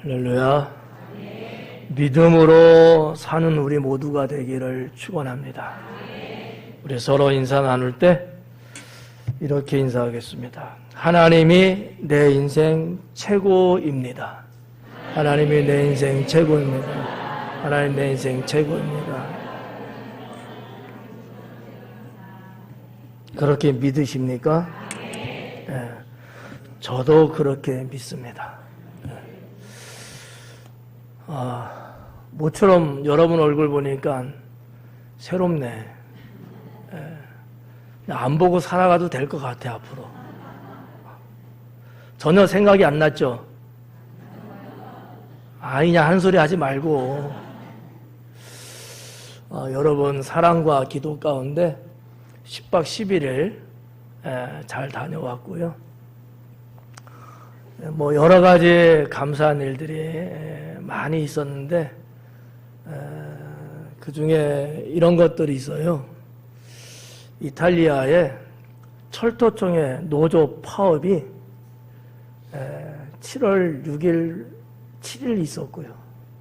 할렐루야. 믿음으로 사는 우리 모두가 되기를 축원합니다. 우리 서로 인사 나눌 때 이렇게 인사하겠습니다. 하나님이 내 인생 최고입니다. 하나님이 내 인생 최고입니다. 하나님 내 인생 최고입니다. 그렇게 믿으십니까? 네. 저도 그렇게 믿습니다. 모처럼 여러분 얼굴 보니까 새롭네. 안 보고 살아가도 될 것 같아, 앞으로. 전혀 생각이 안 났죠? 아니냐 하는 소리 하지 말고. 여러분 사랑과 기도 가운데 10박 11일 잘 다녀왔고요. 뭐 여러 가지 감사한 일들이 많이 있었는데 그 중에 이런 것들이 있어요. 이탈리아의 철도청의 노조 파업이 7월 6일, 7일 있었고요.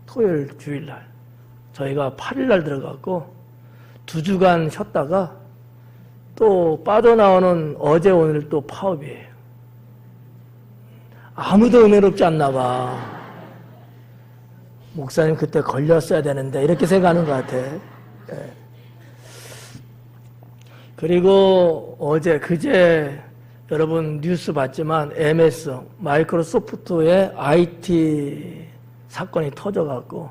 토요일, 주일날. 저희가 8일날 들어갔고 2주간 쉬었다가 또 빠져나오는 어제 오늘 또 파업이에요. 아무도 은혜롭지 않나 봐. 목사님 그때 걸렸어야 되는데 이렇게 생각하는 것 같아. 그리고 그제 여러분 뉴스 봤지만 MS 마이크로소프트의 IT 사건이 터져갖고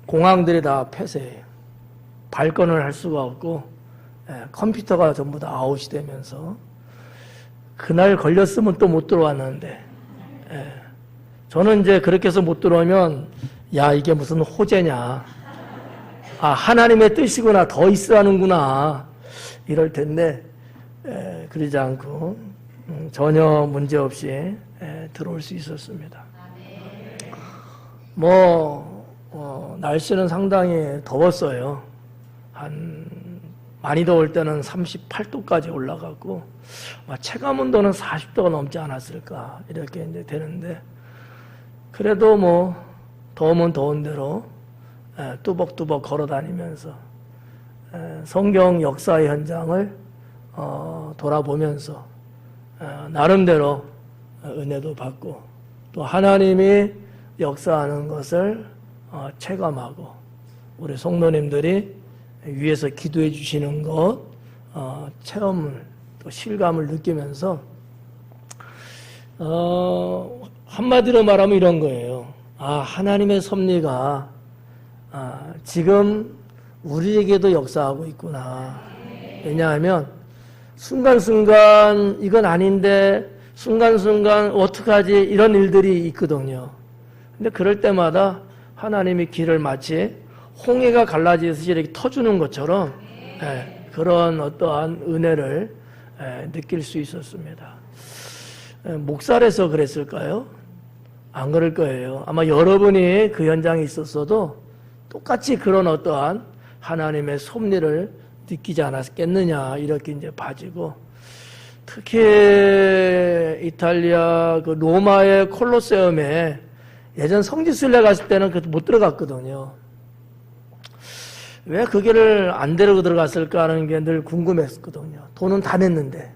공항들이 다 폐쇄해요. 발권을 할 수가 없고 컴퓨터가 전부 다 아웃이 되면서 그날 걸렸으면 또 못 들어왔는데 저는 이제 그렇게 해서 못 들어오면 야 이게 무슨 호재냐, 하나님의 뜻이구나, 더 있어야 하는구나 이럴 텐데 그러지 않고 전혀 문제없이 들어올 수 있었습니다. 날씨는 상당히 더웠어요. 많이 더울 때는 38도까지 올라가고 체감온도는 40도가 넘지 않았을까 이렇게 이제 되는데, 그래도 더우면 더운 대로 뚜벅뚜벅 걸어 다니면서 성경 역사의 현장을 돌아보면서 나름대로 은혜도 받고 또 하나님이 역사하는 것을 체감하고 우리 성도님들이 위에서 기도해 주시는 것 체험을 또 실감을 느끼면서 한마디로 말하면 이런 거예요. 하나님의 섭리가 지금 우리에게도 역사하고 있구나. 왜냐하면 순간순간 이건 아닌데 순간순간 어떡하지 이런 일들이 있거든요. 근데 그럴 때마다 하나님이 길을 마치 홍해가 갈라지듯이 이렇게 터주는 것처럼 그런 어떠한 은혜를 느낄 수 있었습니다. 목살에서 그랬을까요? 안 그럴 거예요. 아마 여러분이 그 현장에 있었어도 똑같이 그런 어떠한 하나님의 섭리를 느끼지 않았겠느냐 이렇게 이제 봐지고, 특히 이탈리아 그 로마의 콜로세움에 예전 성지순례 갔을 때는 못 들어갔거든요. 왜 그 길을 안 데리고 들어갔을까 하는 게 늘 궁금했거든요. 돈은 다 냈는데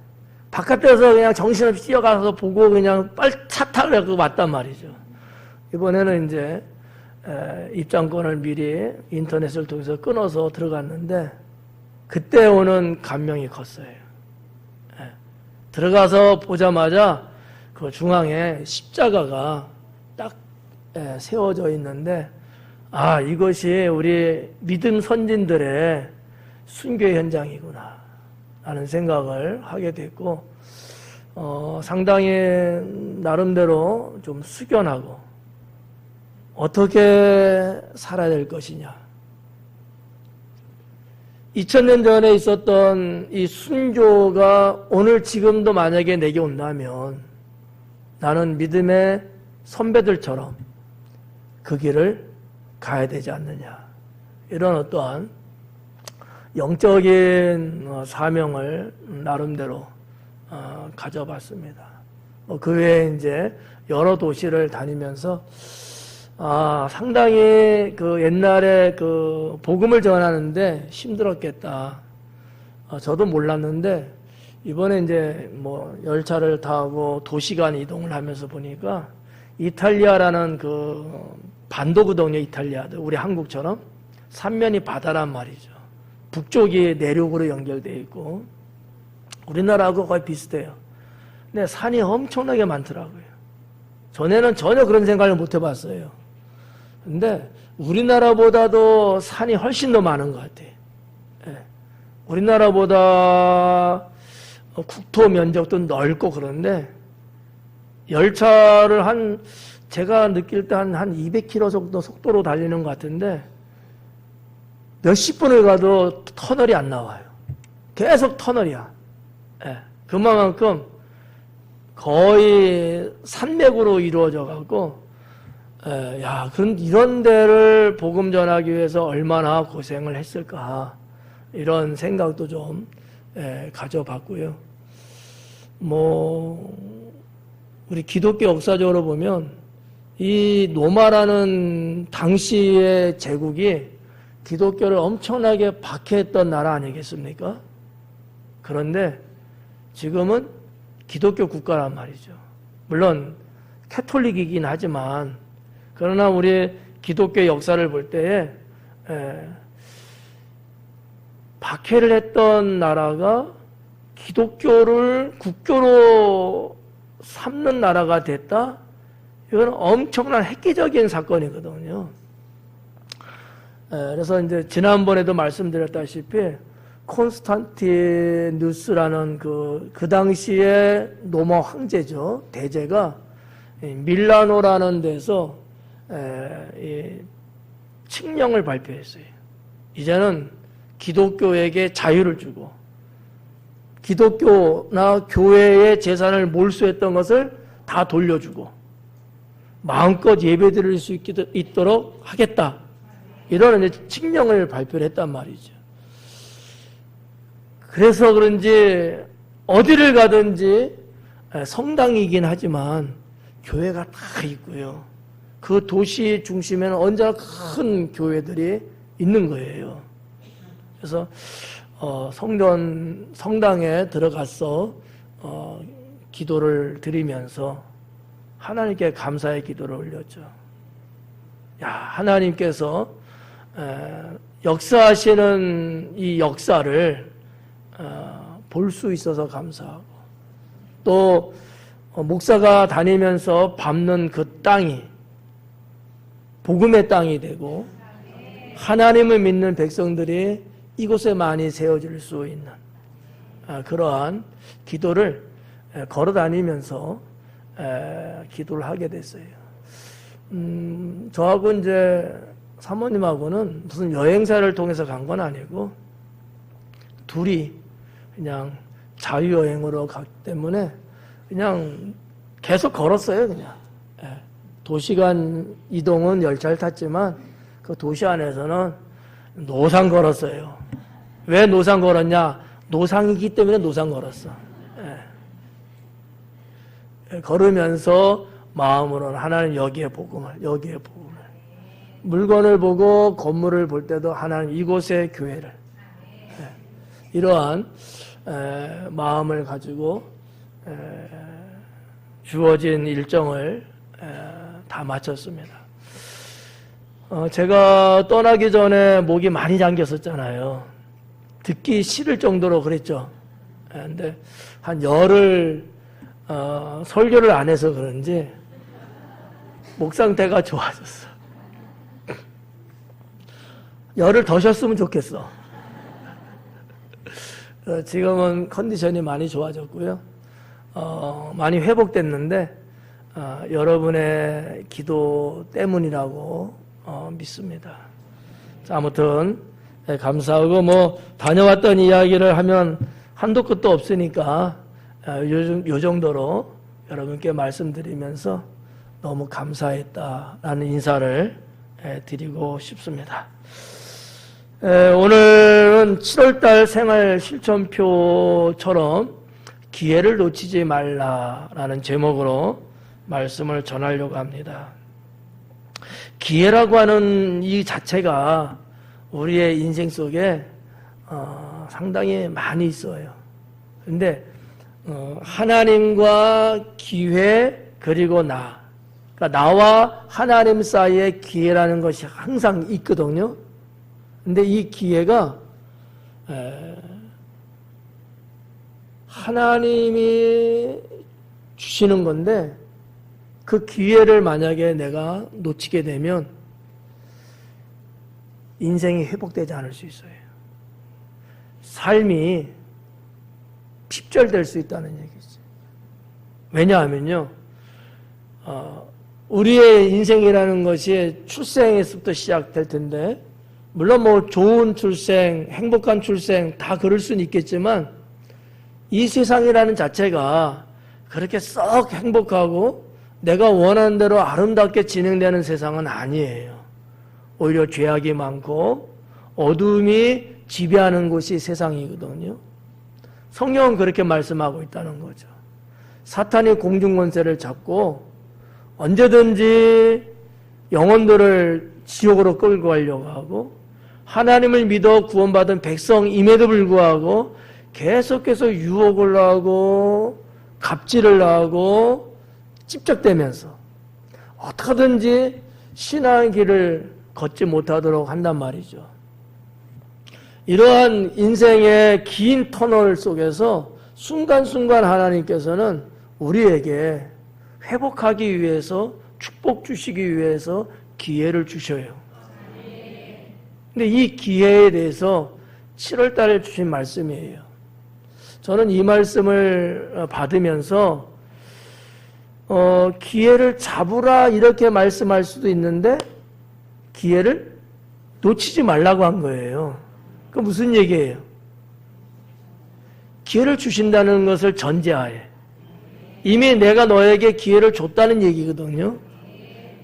바깥에서 그냥 정신없이 뛰어가서 보고 그냥 빨리 차 타고 왔단 말이죠. 이번에는 이제 입장권을 미리 인터넷을 통해서 끊어서 들어갔는데 그때 오는 감명이 컸어요. 들어가서 보자마자 그 중앙에 십자가가 딱 세워져 있는데 이것이 우리 믿음 선진들의 순교 현장이구나 라는 생각을 하게 됐고, 상당히 나름대로 좀 숙연하고 어떻게 살아야 될 것이냐, 2000년 전에 있었던 이 순교가 오늘 지금도 만약에 내게 온다면 나는 믿음의 선배들처럼 그 길을 가야 되지 않느냐, 이런 어떠한 영적인 사명을 나름대로 가져봤습니다. 그 외에 이제 여러 도시를 다니면서 상당히 그 옛날에 그 복음을 전하는데 힘들었겠다. 저도 몰랐는데 이번에 이제 뭐 열차를 타고 도시간 이동을 하면서 보니까 이탈리아라는 그 반도거든요. 이탈리아도 우리 한국처럼 삼면이 바다란 말이죠. 북쪽이 내륙으로 연결되어 있고 우리나라하고 거의 비슷해요. 근데 산이 엄청나게 많더라고요. 전에는 전혀 그런 생각을 못 해봤어요. 근데 우리나라보다도 산이 훨씬 더 많은 것 같아요. 예. 우리나라보다 국토 면적도 넓고 그런데 열차를 제가 느낄 때 한 200km 정도 속도로 달리는 것 같은데 몇십 분을 가도 터널이 안 나와요. 계속 터널이야. 예. 그만큼 거의 산맥으로 이루어져 갖고 그런 이런 데를 복음 전하기 위해서 얼마나 고생을 했을까 이런 생각도 좀 가져봤고요. 우리 기독교 역사적으로 보면 이 로마라는 당시의 제국이 기독교를 엄청나게 박해했던 나라 아니겠습니까? 그런데 지금은 기독교 국가란 말이죠. 물론 캐톨릭이긴 하지만 그러나 우리 기독교 역사를 볼 때에 박해를 했던 나라가 기독교를 국교로 삼는 나라가 됐다? 이건 엄청난 획기적인 사건이거든요. 그래서 이제 지난번에도 말씀드렸다시피 콘스탄티누스라는 그 당시에 로마 황제죠. 대제가 밀라노라는 데서 칙령을 발표했어요. 이제는 기독교에게 자유를 주고 기독교나 교회의 재산을 몰수했던 것을 다 돌려주고 마음껏 예배드릴 수 있도록 하겠다. 이런 이제 칙령을 발표를 했단 말이죠. 그래서 그런지 어디를 가든지 성당이긴 하지만 교회가 다 있고요. 그 도시 중심에는 언제나 큰 교회들이 있는 거예요. 그래서 성당에 들어가서 기도를 드리면서 하나님께 감사의 기도를 올렸죠. 하나님께서 역사하시는 이 역사를 볼 수 있어서 감사하고 또 목사가 다니면서 밟는 그 땅이 복음의 땅이 되고 하나님을 믿는 백성들이 이곳에 많이 세워질 수 있는 그러한 기도를 걸어 다니면서 기도를 하게 됐어요. 저하고 이제 사모님하고는 무슨 여행사를 통해서 간 건 아니고 둘이 그냥 자유여행으로 갔기 때문에 그냥 계속 걸었어요. 그냥 도시간 이동은 열차를 탔지만 그 도시 안에서는 노상 걸었어요. 왜 노상 걸었냐? 노상이기 때문에 노상 걸었어. 걸으면서 마음으로는 하나님 여기에 복음을 물건을 보고 건물을 볼 때도 하나님 이곳의 교회를 이러한 마음을 가지고 주어진 일정을 다 마쳤습니다. 제가 떠나기 전에 목이 많이 잠겼었잖아요. 듣기 싫을 정도로 그랬죠. 근데 한 열흘 설교를 안 해서 그런지 목 상태가 좋아졌어. 열흘 더 쉬었으면 좋겠어. 지금은 컨디션이 많이 좋아졌고요. 많이 회복됐는데 여러분의 기도 때문이라고 믿습니다. 자, 아무튼 감사하고 다녀왔던 이야기를 하면 한도 끝도 없으니까 요 정도로 여러분께 말씀드리면서 너무 감사했다라는 인사를 드리고 싶습니다. 오늘은 7월달 생활 실천표처럼 기회를 놓치지 말라라는 제목으로 말씀을 전하려고 합니다. 기회라고 하는 이 자체가 우리의 인생 속에 상당히 많이 있어요. 근데 하나님과 기회 그리고 그러니까 나와 하나님 사이에 기회라는 것이 항상 있거든요. 근데 이 기회가 하나님이 주시는 건데 그 기회를 만약에 내가 놓치게 되면 인생이 회복되지 않을 수 있어요. 삶이 핍절될 수 있다는 얘기죠. 왜냐하면요, 우리의 인생이라는 것이 출생에서부터 시작될 텐데, 물론 뭐 좋은 출생, 행복한 출생 다 그럴 수는 있겠지만 이 세상이라는 자체가 그렇게 썩 행복하고 내가 원하는 대로 아름답게 진행되는 세상은 아니에요. 오히려 죄악이 많고 어둠이 지배하는 곳이 세상이거든요. 성경은 그렇게 말씀하고 있다는 거죠. 사탄이 공중권세를 잡고 언제든지 영혼들을 지옥으로 끌고 가려고 하고 하나님을 믿어 구원받은 백성임에도 불구하고 계속해서 유혹을 하고 갑질을 하고 찝적대면서 어떻게든지 신앙의 길을 걷지 못하도록 한단 말이죠. 이러한 인생의 긴 터널 속에서 순간순간 하나님께서는 우리에게 회복하기 위해서 축복 주시기 위해서 기회를 주셔요. 근데 이 기회에 대해서 7월 달에 주신 말씀이에요. 저는 이 말씀을 받으면서 기회를 잡으라 이렇게 말씀할 수도 있는데 기회를 놓치지 말라고 한 거예요. 그 무슨 얘기예요? 기회를 주신다는 것을 전제하에 이미 내가 너에게 기회를 줬다는 얘기거든요.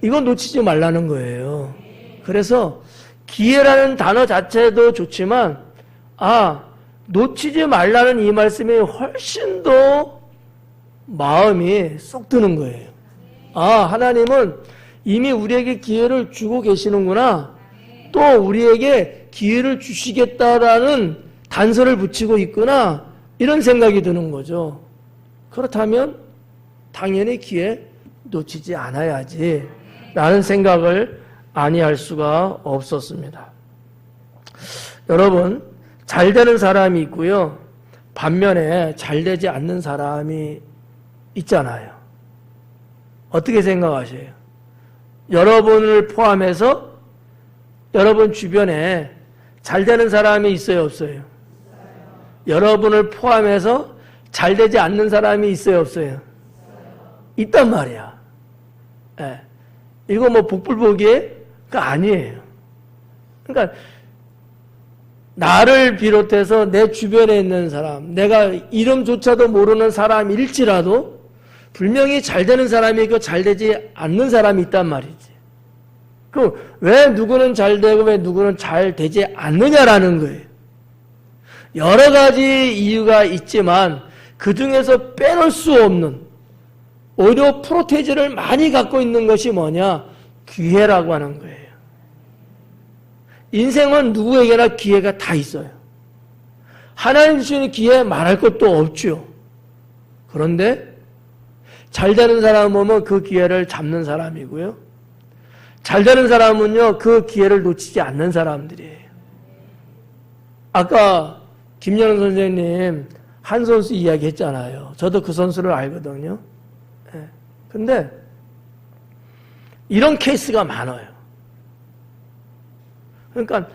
이건 놓치지 말라는 거예요. 그래서 기회라는 단어 자체도 좋지만 놓치지 말라는 이 말씀이 훨씬 더 마음이 쏙 드는 거예요. 하나님은 이미 우리에게 기회를 주고 계시는구나. 또 우리에게 기회를 주시겠다라는 단서를 붙이고 있구나. 이런 생각이 드는 거죠. 그렇다면 당연히 기회 놓치지 않아야지 라는 생각을 아니할 수가 없었습니다. 여러분, 잘 되는 사람이 있고요. 반면에 잘 되지 않는 사람이 있잖아요. 어떻게 생각하세요? 여러분을 포함해서 여러분 주변에 잘 되는 사람이 있어요, 없어요? 여러분을 포함해서 잘 되지 않는 사람이 있어요, 없어요? 있단 말이야. 네. 이거 뭐 복불복이에요? 그거 아니에요. 그러니까 나를 비롯해서 내 주변에 있는 사람, 내가 이름조차도 모르는 사람일지라도 분명히 잘 되는 사람이 있고 잘 되지 않는 사람이 있단 말이지. 그럼 왜 누구는 잘 되고 왜 누구는 잘 되지 않느냐라는 거예요. 여러 가지 이유가 있지만 그 중에서 빼놓을 수 없는 오히려 프로테이지를 많이 갖고 있는 것이 뭐냐? 기회라고 하는 거예요. 인생은 누구에게나 기회가 다 있어요. 하나님 주시는 기회 말할 것도 없죠. 그런데 잘 되는 사람은 보면 그 기회를 잡는 사람이고요. 잘 되는 사람은요, 그 기회를 놓치지 않는 사람들이에요. 아까 김연우 선생님 한 선수 이야기 했잖아요. 저도 그 선수를 알거든요. 근데 이런 케이스가 많아요. 그러니까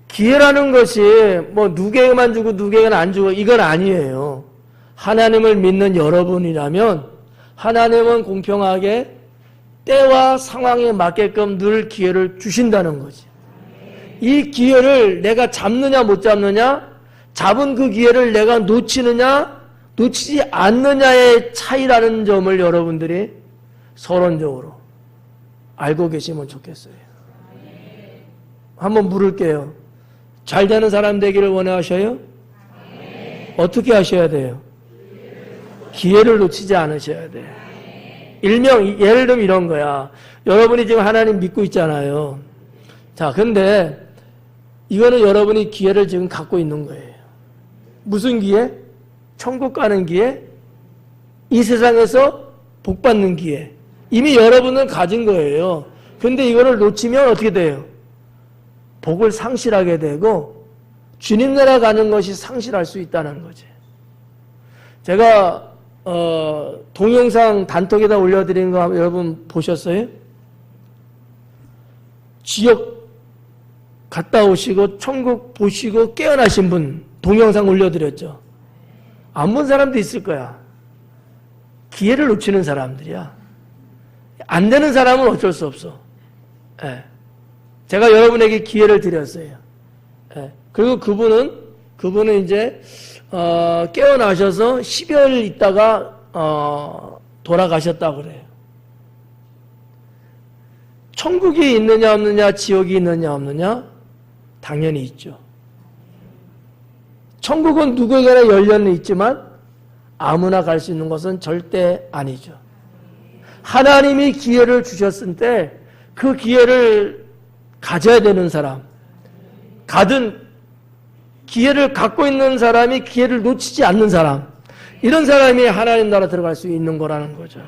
기회라는 것이 뭐 누구에게만 주고 누구에게는 안 주고 이건 아니에요. 하나님을 믿는 여러분이라면 하나님은 공평하게 때와 상황에 맞게끔 늘 기회를 주신다는 거지. 이 기회를 내가 잡느냐 못 잡느냐, 잡은 그 기회를 내가 놓치느냐 놓치지 않느냐의 차이라는 점을 여러분들이 서론적으로 알고 계시면 좋겠어요. 한번 물을게요. 잘 되는 사람 되기를 원하셔요? 어떻게 하셔야 돼요? 기회를 놓치지 않으셔야 돼. 일명 예를 들면 이런 거야. 여러분이 지금 하나님 믿고 있잖아요. 자, 근데 이거는 여러분이 기회를 지금 갖고 있는 거예요. 무슨 기회? 천국 가는 기회? 이 세상에서 복 받는 기회. 이미 여러분은 가진 거예요. 근데 이거를 놓치면 어떻게 돼요? 복을 상실하게 되고 주님 나라 가는 것이 상실할 수 있다는 거지. 제가 동영상 단톡에다 올려드린 거 여러분 보셨어요? 지역 갔다 오시고 천국 보시고 깨어나신 분 동영상 올려드렸죠. 안 본 사람도 있을 거야. 기회를 놓치는 사람들이야. 안 되는 사람은 어쩔 수 없어. 예. 제가 여러분에게 기회를 드렸어요. 예. 그리고 그분은 이제 깨어나셔서 10여일 있다가 돌아가셨다고 그래요. 천국이 있느냐 없느냐, 지옥이 있느냐 없느냐? 당연히 있죠. 천국은 누구에게나 열려는 있지만 아무나 갈 수 있는 것은 절대 아니죠. 하나님이 기회를 주셨을 때 그 기회를 가져야 되는 사람, 기회를 갖고 있는 사람이 기회를 놓치지 않는 사람, 이런 사람이 하나님 나라 들어갈 수 있는 거라는 거죠.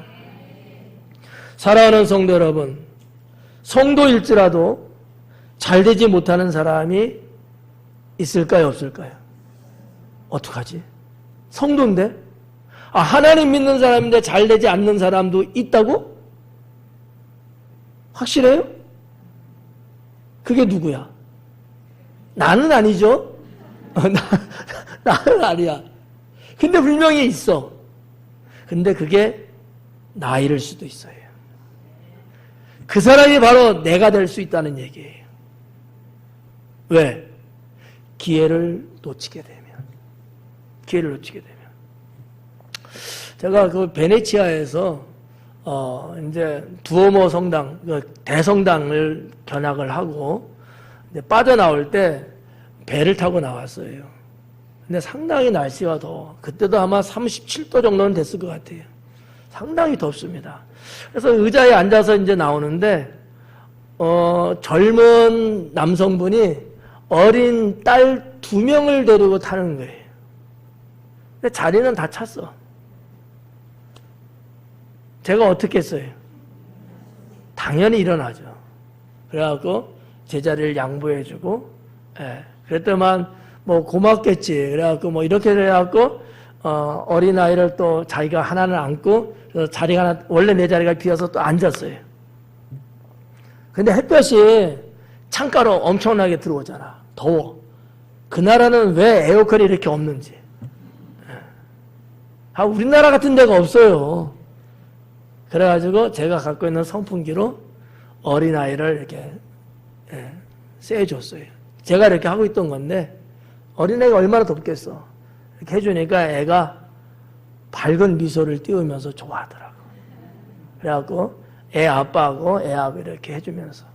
사랑하는 성도 여러분, 성도일지라도 잘 되지 못하는 사람이 있을까요, 없을까요? 어떡하지? 성도인데? 하나님 믿는 사람인데 잘 되지 않는 사람도 있다고? 확실해요? 그게 누구야? 나는 아니죠? 나는 아니야. 근데 분명히 있어. 근데 그게 나일 수도 있어요. 그 사람이 바로 내가 될 수 있다는 얘기예요. 왜? 기회를 놓치게 되면. 제가 그 베네치아에서 이제 두오모 성당, 대성당을 견학을 하고 이제 빠져나올 때 배를 타고 나왔어요. 근데 상당히 날씨가 더워. 그때도 아마 37도 정도는 됐을 것 같아요. 상당히 덥습니다. 그래서 의자에 앉아서 이제 나오는데 젊은 남성분이 어린 딸 2명을 데리고 타는 거예요. 근데 자리는 다 찼어. 제가 어떻게 했어요? 당연히 일어나죠. 그래갖고 제 자리를 양보해주고, 그랬더만 뭐 고맙겠지. 그래갖고 뭐 이렇게 해갖고 어린아이를 또 자기가 하나는 안고, 그래서 자리가 하나, 원래 내 자리가 비어서 또 앉았어요. 근데 햇볕이 창가로 엄청나게 들어오잖아. 더워. 그 나라는 왜 에어컨이 이렇게 없는지. 우리나라 같은 데가 없어요. 그래가지고 제가 갖고 있는 선풍기로 어린아이를 이렇게 쐬줘어요. 제가 이렇게 하고 있던 건데 어린애가 얼마나 덥겠어. 이렇게 해주니까 애가 밝은 미소를 띄우면서 좋아하더라고. 그래갖고 애 아빠하고 애하고 이렇게 해주면서.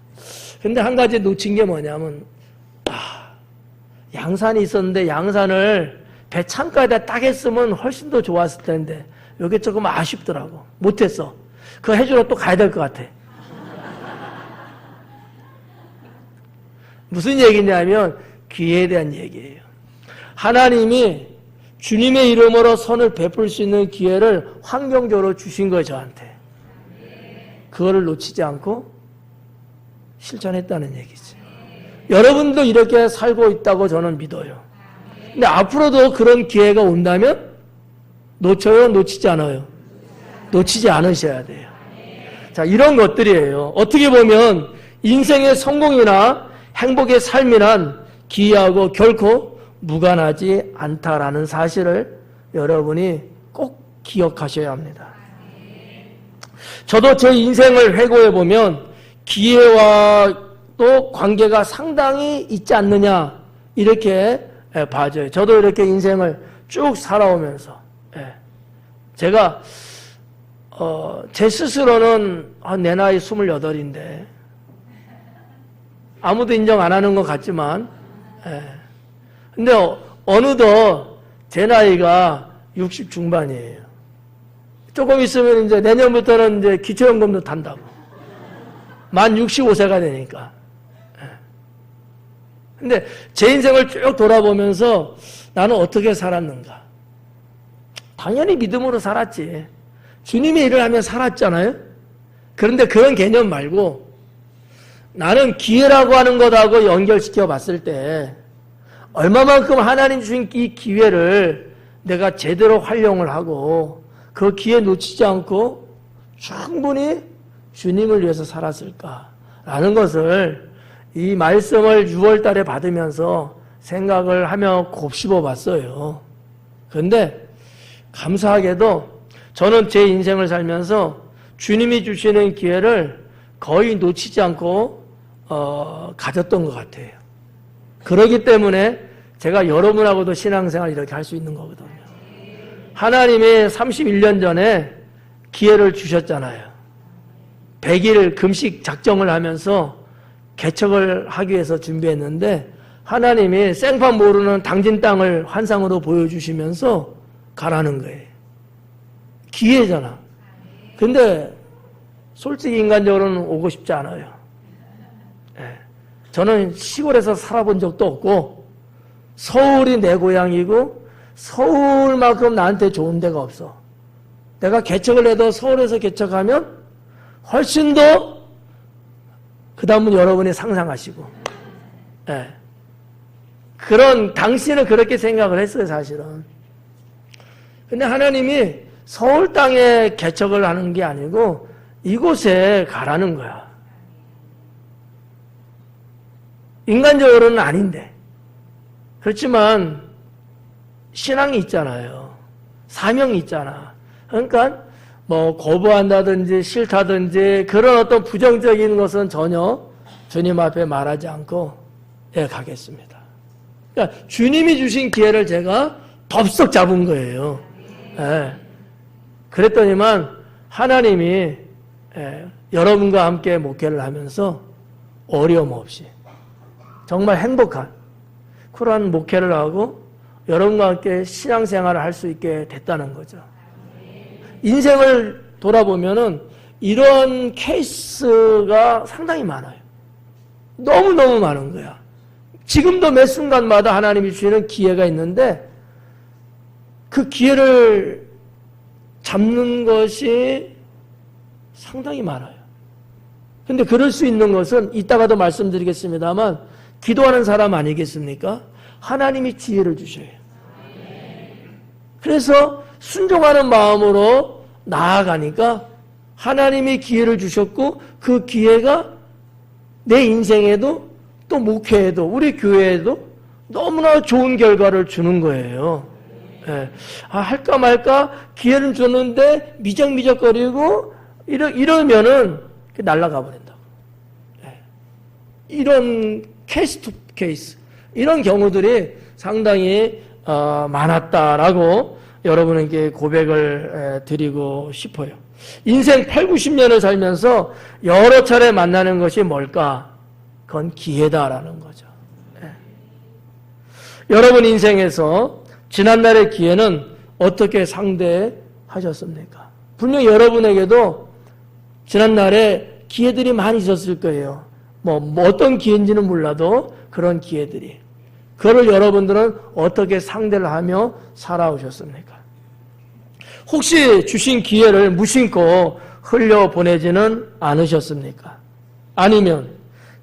근데 한 가지 놓친 게 뭐냐면 양산이 있었는데 양산을 배 창가에다 딱 했으면 훨씬 더 좋았을 텐데 이게 조금 아쉽더라고. 못했어. 그거 해주러 또 가야 될 것 같아. 무슨 얘기냐면 기회에 대한 얘기예요. 하나님이 주님의 이름으로 선을 베풀 수 있는 기회를 환경적으로 주신 거예요, 저한테. 그거를 놓치지 않고 실천했다는 얘기지. 여러분도 이렇게 살고 있다고 저는 믿어요. 근데 앞으로도 그런 기회가 온다면 놓쳐요? 놓치지 않아요? 놓치지 않으셔야 돼요. 자, 이런 것들이에요. 어떻게 보면 인생의 성공이나 행복의 삶이란 기이하고 결코 무관하지 않다라는 사실을 여러분이 꼭 기억하셔야 합니다. 저도 제 인생을 회고해 보면 기회와 또 관계가 상당히 있지 않느냐 이렇게 봐져요. 저도 이렇게 인생을 쭉 살아오면서 제가 제 스스로는 내 나이 28인데 아무도 인정 안 하는 것 같지만 근데 어느덧 제 나이가 60 중반이에요. 조금 있으면 이제 내년부터는 이제 기초연금도 탄다고. 만 65세가 되니까. 근데 제 인생을 쭉 돌아보면서 나는 어떻게 살았는가? 당연히 믿음으로 살았지. 주님의 일을 하며 살았잖아요. 그런데 그런 개념 말고 나는 기회라고 하는 것하고 연결시켜 봤을 때 얼마만큼 하나님 주신 이 기회를 내가 제대로 활용을 하고 그 기회 놓치지 않고 충분히 주님을 위해서 살았을까라는 것을 이 말씀을 6월 달에 받으면서 생각을 하며 곱씹어 봤어요. 그런데 감사하게도 저는 제 인생을 살면서 주님이 주시는 기회를 거의 놓치지 않고 가졌던 것 같아요. 그렇기 때문에 제가 여러분하고도 신앙생활 이렇게 할 수 있는 거거든요. 하나님이 31년 전에 기회를 주셨잖아요. 100일 금식 작정을 하면서 개척을 하기 위해서 준비했는데 하나님이 생판 모르는 당진 땅을 환상으로 보여주시면서 가라는 거예요. 기회잖아. 근데 솔직히 인간적으로는 오고 싶지 않아요. 저는 시골에서 살아본 적도 없고 서울이 내 고향이고 서울만큼 나한테 좋은 데가 없어. 내가 개척을 해도 서울에서 개척하면 훨씬 더 그 다음은 여러분이 상상하시고 그런 당시에는 그렇게 생각을 했어요. 사실은. 근데 하나님이 서울 땅에 개척을 하는 게 아니고 이곳에 가라는 거야. 인간적으로는 아닌데. 그렇지만 신앙이 있잖아요. 사명이 있잖아. 그러니까 뭐 거부한다든지 싫다든지 그런 어떤 부정적인 것은 전혀 주님 앞에 말하지 않고 가겠습니다. 그러니까 주님이 주신 기회를 제가 덥석 잡은 거예요. 그랬더니만 하나님이 여러분과 함께 목회를 하면서 어려움 없이 정말 행복한 그러한 목회를 하고 여러분과 함께 신앙생활을 할 수 있게 됐다는 거죠. 인생을 돌아보면은 이런 케이스가 상당히 많아요. 너무너무 많은 거야. 지금도 매 순간마다 하나님이 주시는 기회가 있는데 그 기회를 잡는 것이 상당히 많아요. 근데 그럴 수 있는 것은 이따가도 말씀드리겠습니다만 기도하는 사람 아니겠습니까? 하나님이 지혜를 주셔요. 그래서 순종하는 마음으로 나아가니까 하나님이 기회를 주셨고 그 기회가 내 인생에도 또 목회에도 우리 교회에도 너무나 좋은 결과를 주는 거예요. 할까 말까 기회는 줬는데 미적미적거리고 이러면은 날아가 버린다고. 이런 케이스 투 케이스 이런 경우들이 상당히 많았다라고 여러분에게 고백을 드리고 싶어요. 인생 8, 90년을 살면서 여러 차례 만나는 것이 뭘까? 그건 기회다라는 거죠. 여러분 인생에서 지난날의 기회는 어떻게 상대하셨습니까? 분명 여러분에게도 지난날에 기회들이 많이 있었을 거예요. 뭐 어떤 기회인지는 몰라도 그런 기회들이. 그걸 여러분들은 어떻게 상대를 하며 살아오셨습니까? 혹시 주신 기회를 무심코 흘려보내지는 않으셨습니까? 아니면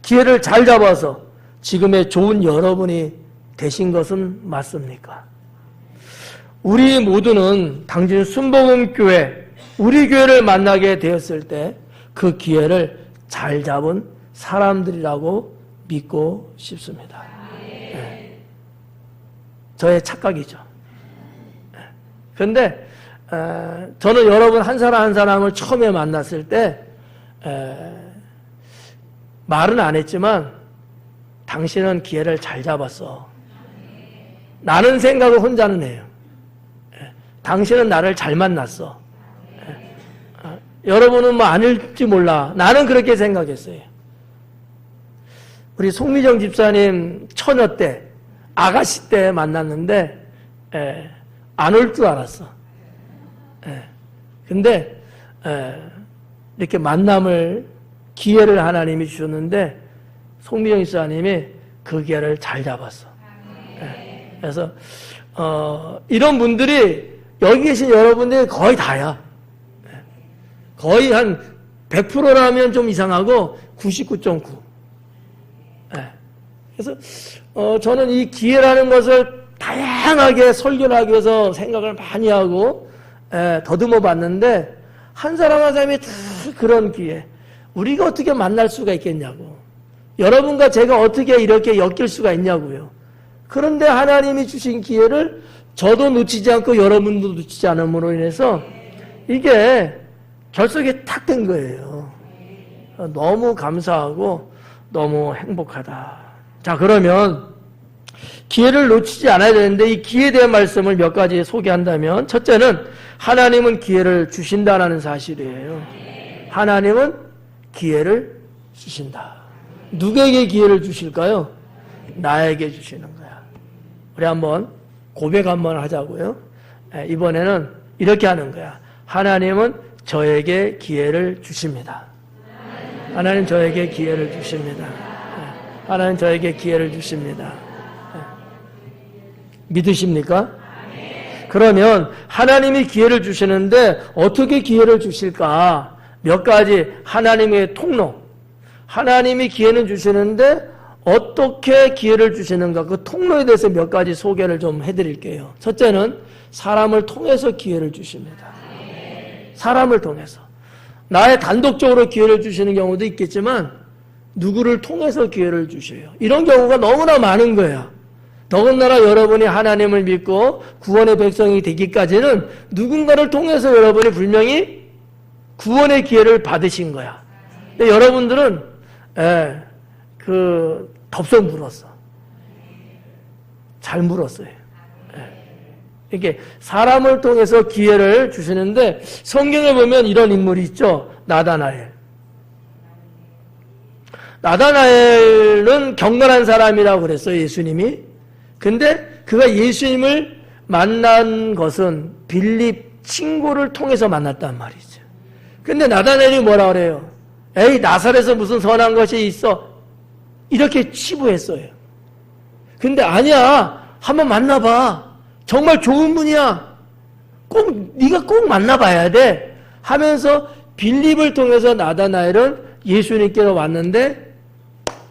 기회를 잘 잡아서 지금의 좋은 여러분이 되신 것은 맞습니까? 우리 모두는 당진 순복음교회, 우리 교회를 만나게 되었을 때 그 기회를 잘 잡은 사람들이라고 믿고 싶습니다. 저의 착각이죠. 그런데 저는 여러분 한 사람 한 사람을 처음에 만났을 때 말은 안 했지만 당신은 기회를 잘 잡았어. 나는 생각을 혼자는 해요. 당신은 나를 잘 만났어. 여러분은 뭐 아닐지 몰라. 나는 그렇게 생각했어요. 우리 송미정 집사님 처녀 때 아가씨 때 만났는데 안 올 줄 알았어. 근데 이렇게 만남을 기회를 하나님이 주셨는데 송미영 집사님이 그 기회를 잘 잡았어. 그래서 이런 분들이 여기 계신 여러분들이 거의 다야. 거의 한 100%라면 좀 이상하고 99.9. 그래서 저는 이 기회라는 것을 다양하게 설교를 하기 위해서 생각을 많이 하고 더듬어 봤는데 한 사람 한 사람이 다 그런 기회. 우리가 어떻게 만날 수가 있겠냐고. 여러분과 제가 어떻게 이렇게 엮일 수가 있냐고요. 그런데 하나님이 주신 기회를 저도 놓치지 않고 여러분도 놓치지 않음으로 인해서 이게 결석이 탁 된 거예요. 너무 감사하고 너무 행복하다. 자, 그러면 기회를 놓치지 않아야 되는데 이 기회에 대한 말씀을 몇 가지 소개한다면 첫째는 하나님은 기회를 주신다라는 사실이에요. 하나님은 기회를 주신다. 누구에게 기회를 주실까요? 나에게 주시는 거야. 우리 한번 고백 한번 하자고요. 이번에는 이렇게 하는 거야. 하나님은 저에게 기회를 주십니다. 하나님 저에게 기회를 주십니다. 하나님 저에게 기회를 주십니다. 믿으십니까? 그러면 하나님이 기회를 주시는데 어떻게 기회를 주실까? 몇 가지 하나님의 통로. 하나님이 기회는 주시는데 어떻게 기회를 주시는가? 그 통로에 대해서 몇 가지 소개를 좀 해드릴게요. 첫째는 사람을 통해서 기회를 주십니다. 사람을 통해서. 나의 단독적으로 기회를 주시는 경우도 있겠지만 누구를 통해서 기회를 주셔요. 이런 경우가 너무나 많은 거예요. 더군다나 여러분이 하나님을 믿고 구원의 백성이 되기까지는 누군가를 통해서 여러분이 분명히 구원의 기회를 받으신 거야. 근데 여러분들은 덥석 물었어. 잘 물었어요. 이렇게 사람을 통해서 기회를 주시는데 성경에 보면 이런 인물이 있죠. 나다나엘. 나다나엘은 경건한 사람이라고 그랬어요. 예수님이. 근데 그가 예수님을 만난 것은 빌립 친구를 통해서 만났단 말이죠. 근데 나다나엘이 뭐라 그래요? 에이, 나사렛에서 무슨 선한 것이 있어? 이렇게 치부했어요. 근데 아니야. 한번 만나봐. 정말 좋은 분이야. 네가 꼭 만나봐야 돼. 하면서 빌립을 통해서 나다나엘은 예수님께로 왔는데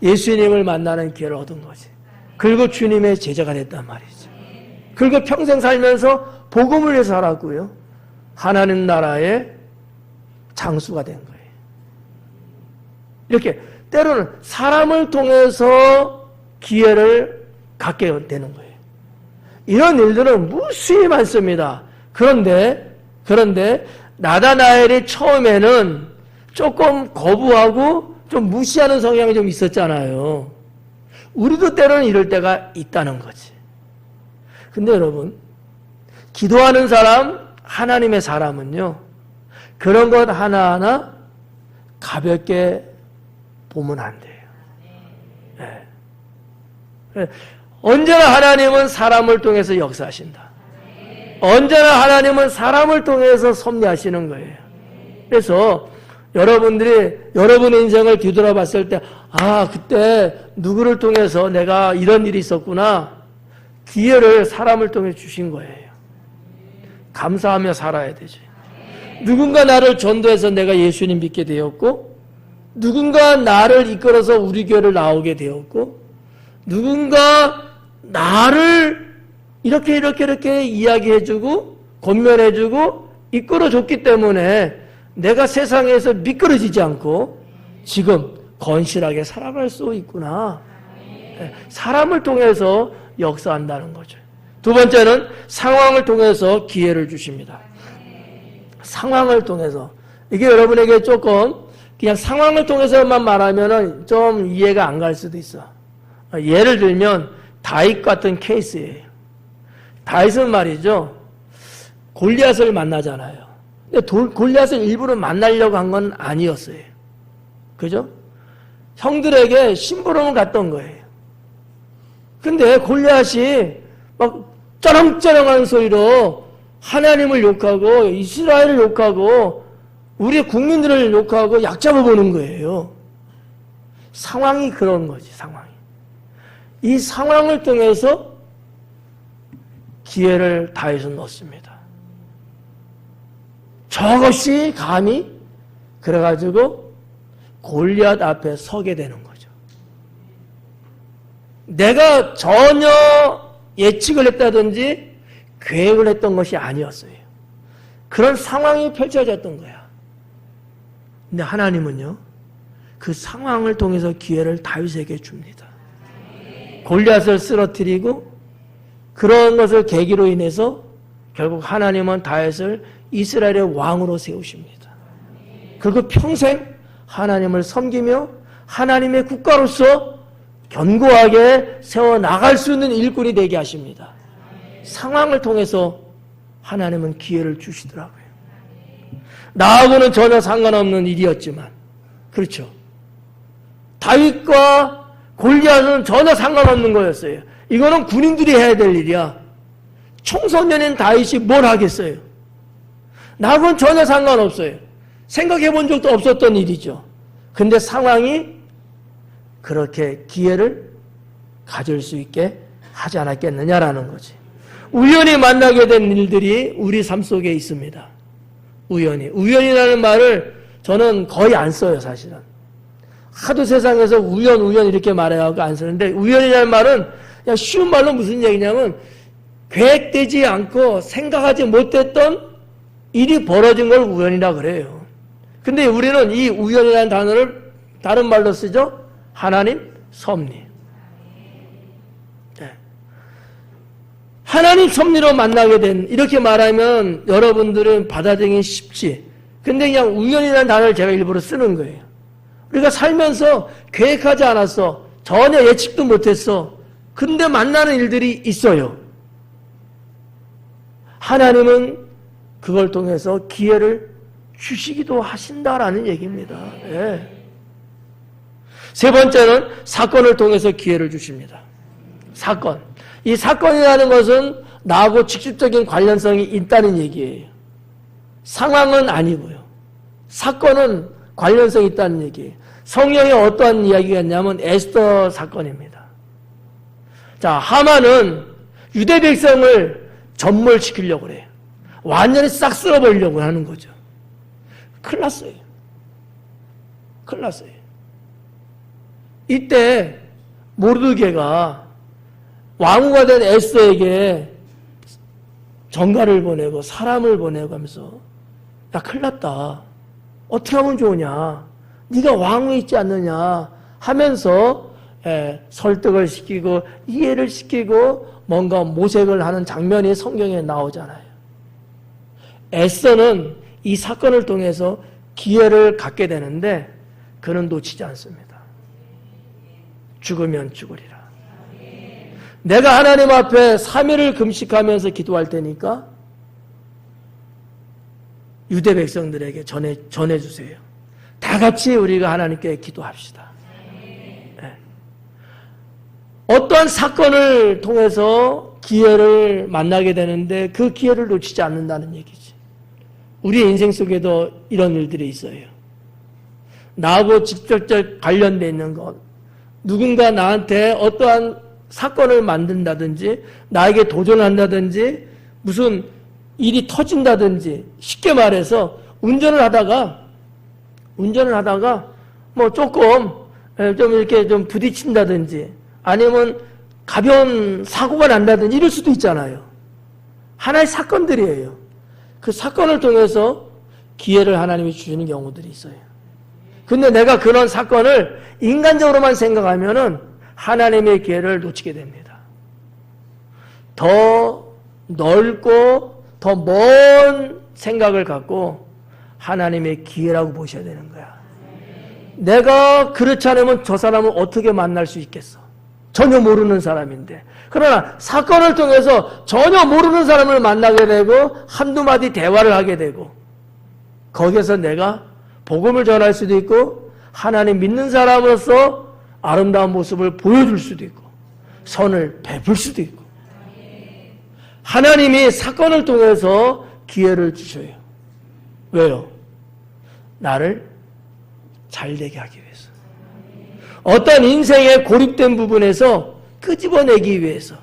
예수님을 만나는 기회를 얻은 거지. 그리고 주님의 제자가 됐단 말이죠. 그리고 평생 살면서 복음을 위해서 살았고요. 하나님 나라의 장수가 된 거예요. 이렇게 때로는 사람을 통해서 기회를 갖게 되는 거예요. 이런 일들은 무수히 많습니다. 그런데 나다나엘이 처음에는 조금 거부하고 좀 무시하는 성향이 좀 있었잖아요. 우리도 때로는 이럴 때가 있다는 거지. 근데 여러분, 기도하는 사람, 하나님의 사람은요, 그런 것 하나하나 가볍게 보면 안 돼요. 네. 언제나 하나님은 사람을 통해서 역사하신다. 언제나 하나님은 사람을 통해서 섭리하시는 거예요. 그래서 여러분들이 여러분의 인생을 뒤돌아봤을 때, 그때 누구를 통해서 내가 이런 일이 있었구나. 기회를 사람을 통해 주신 거예요. 감사하며 살아야 되죠. 누군가 나를 전도해서 내가 예수님 믿게 되었고, 누군가 나를 이끌어서 우리 교회를 나오게 되었고, 누군가 나를 이렇게 이야기해주고 권면해주고 이끌어줬기 때문에 내가 세상에서 미끄러지지 않고 지금 건실하게 살아갈 수 있구나. 사람을 통해서 역사한다는 거죠. 두 번째는 상황을 통해서 기회를 주십니다. 상황을 통해서. 이게 여러분에게 조금 그냥 상황을 통해서만 말하면 좀 이해가 안 갈 수도 있어. 예를 들면 다윗 같은 케이스예요. 다윗은 말이죠. 골리앗을 만나잖아요. 근데 골리앗을 일부러 만나려고 한 건 아니었어요. 그죠? 형들에게 심부름을 갔던 거예요. 근데 골리앗이 막 쩌렁쩌렁한 소리로 하나님을 욕하고 이스라엘을 욕하고 우리 국민들을 욕하고 약잡아 보는 거예요. 상황이 그런 거지, 상황이. 이 상황을 통해서 기회를 다해서 넣습니다. 저것이 감히 그래가지고 골리앗 앞에 서게 되는 거죠. 내가 전혀 예측을 했다든지 계획을 했던 것이 아니었어요. 그런 상황이 펼쳐졌던 거야. 근데 하나님은요, 그 상황을 통해서 기회를 다윗에게 줍니다. 골리앗을 쓰러뜨리고 그런 것을 계기로 인해서 결국 하나님은 다윗을 이스라엘의 왕으로 세우십니다. 그리고 평생 하나님을 섬기며 하나님의 국가로서 견고하게 세워나갈 수 있는 일꾼이 되게 하십니다. 상황을 통해서 하나님은 기회를 주시더라고요. 나하고는 전혀 상관없는 일이었지만, 그렇죠. 다윗과 골리앗은 전혀 상관없는 거였어요. 이거는 군인들이 해야 될 일이야. 청소년인 다윗이 뭘 하겠어요? 나하고는 전혀 상관없어요. 생각해 본 적도 없었던 일이죠. 근데 상황이 그렇게 기회를 가질 수 있게 하지 않았겠느냐라는 거지. 우연히 만나게 된 일들이 우리 삶 속에 있습니다. 우연이라는 말을 저는 거의 안 써요, 사실은. 하도 세상에서 우연 이렇게 말해가지고 안 쓰는데, 우연이라는 말은 그냥 쉬운 말로 무슨 얘기냐면 계획되지 않고 생각하지 못했던 일이 벌어진 걸 우연이라 그래요. 근데 우리는 이 우연이라는 단어를 다른 말로 쓰죠. 하나님 섭리. 네. 하나님 섭리로 만나게 된, 이렇게 말하면 여러분들은 받아들이기 쉽지. 근데 그냥 우연이라는 단어를 제가 일부러 쓰는 거예요. 우리가 살면서 계획하지 않았어. 전혀 예측도 못했어. 근데 만나는 일들이 있어요. 하나님은 그걸 통해서 기회를 주시기도 하신다라는 얘기입니다. 네. 세 번째는 사건을 통해서 기회를 주십니다. 사건. 이 사건이라는 것은 나하고 직접적인 관련성이 있다는 얘기예요. 상황은 아니고요. 사건은 관련성이 있다는 얘기예요. 성경에 어떠한 이야기가 있냐면 에스더 사건입니다. 자, 하만은 유대 백성을 전멸시키려고 그래요. 완전히 싹 쓸어버리려고 하는 거죠. 큰일 났어요. 큰일 났어요. 이때 모르드게가 왕후가 된 에스더에게 전가를 보내고 사람을 보내고 하면서, 야, 큰일 났다. 어떻게 하면 좋으냐. 네가 왕후에 있지 않느냐 하면서 설득을 시키고 이해를 시키고 뭔가 모색을 하는 장면이 성경에 나오잖아요. 에스더는 이 사건을 통해서 기회를 갖게 되는데 그는 놓치지 않습니다. 죽으면 죽으리라. 내가 하나님 앞에 3일을 금식하면서 기도할 테니까 유대 백성들에게 전해주세요. 다 같이 우리가 하나님께 기도합시다. 네. 어떠한 사건을 통해서 기회를 만나게 되는데 그 기회를 놓치지 않는다는 얘기지. 우리의 인생 속에도 이런 일들이 있어요. 나하고 직접적 관련되어 있는 것, 누군가 나한테 어떠한 사건을 만든다든지 나에게 도전한다든지 무슨 일이 터진다든지, 쉽게 말해서 운전을 하다가 뭐 조금 좀 이렇게 좀 부딪힌다든지 아니면 가벼운 사고가 난다든지 이럴 수도 있잖아요. 하나의 사건들이에요. 그 사건을 통해서 기회를 하나님이 주시는 경우들이 있어요. 근데 내가 그런 사건을 인간적으로만 생각하면은 하나님의 기회를 놓치게 됩니다. 더 넓고 더 먼 생각을 갖고 하나님의 기회라고 보셔야 되는 거야. 내가 그렇지 않으면 저 사람을 어떻게 만날 수 있겠어? 전혀 모르는 사람인데. 그러나 사건을 통해서 전혀 모르는 사람을 만나게 되고 한두 마디 대화를 하게 되고 거기에서 내가 복음을 전할 수도 있고 하나님 믿는 사람으로서 아름다운 모습을 보여줄 수도 있고 선을 베풀 수도 있고 하나님이 사건을 통해서 기회를 주셔요. 왜요? 나를 잘되게 하기 위해서. 어떤 인생의 고립된 부분에서 끄집어내기 위해서.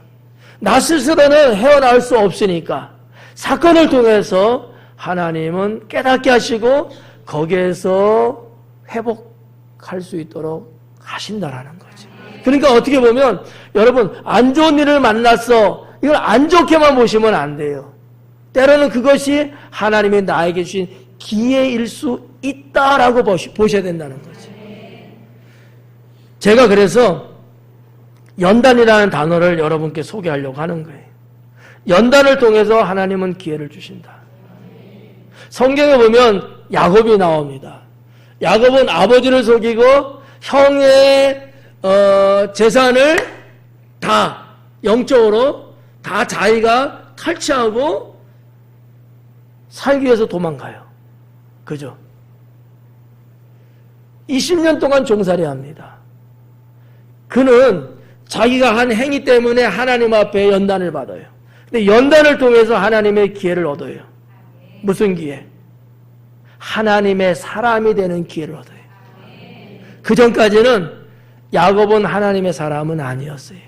나 스스로는 헤어나올 수 없으니까 사건을 통해서 하나님은 깨닫게 하시고 거기에서 회복할 수 있도록 하신다라는 거지. 그러니까 어떻게 보면 여러분 안 좋은 일을 만났어. 이걸 안 좋게만 보시면 안 돼요. 때로는 그것이 하나님이 나에게 주신 기회일 수 있다라고 보셔야 된다는 거지. 제가 그래서 연단이라는 단어를 여러분께 소개하려고 하는 거예요. 연단을 통해서 하나님은 기회를 주신다. 성경에 보면 야곱이 나옵니다. 야곱은 아버지를 속이고 형의 재산을 다 영적으로 다 자기가 탈취하고 살기 위해서 도망가요. 그죠? 20년 동안 종살이 합니다. 그는 자기가 한 행위 때문에 하나님 앞에 연단을 받아요. 근데 연단을 통해서 하나님의 기회를 얻어요. 무슨 기회? 하나님의 사람이 되는 기회를 얻어요. 그 전까지는 야곱은 하나님의 사람은 아니었어요.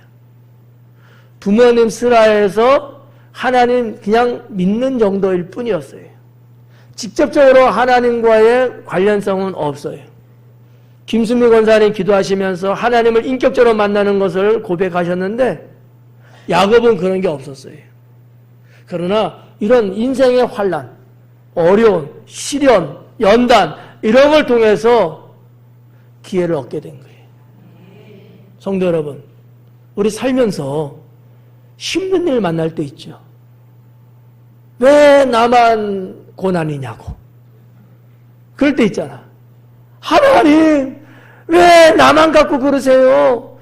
부모님 슬하에서 하나님 그냥 믿는 정도일 뿐이었어요. 직접적으로 하나님과의 관련성은 없어요. 김수미 권사님 기도하시면서 하나님을 인격적으로 만나는 것을 고백하셨는데 야곱은 그런 게 없었어요. 그러나 이런 인생의 환난, 어려운, 시련, 연단 이런 걸 통해서 기회를 얻게 된 거예요. 성도 여러분, 우리 살면서 힘든 일 만날 때 있죠. 왜 나만 고난이냐고. 그럴 때 있잖아. 하나님, 왜 나만 갖고 그러세요?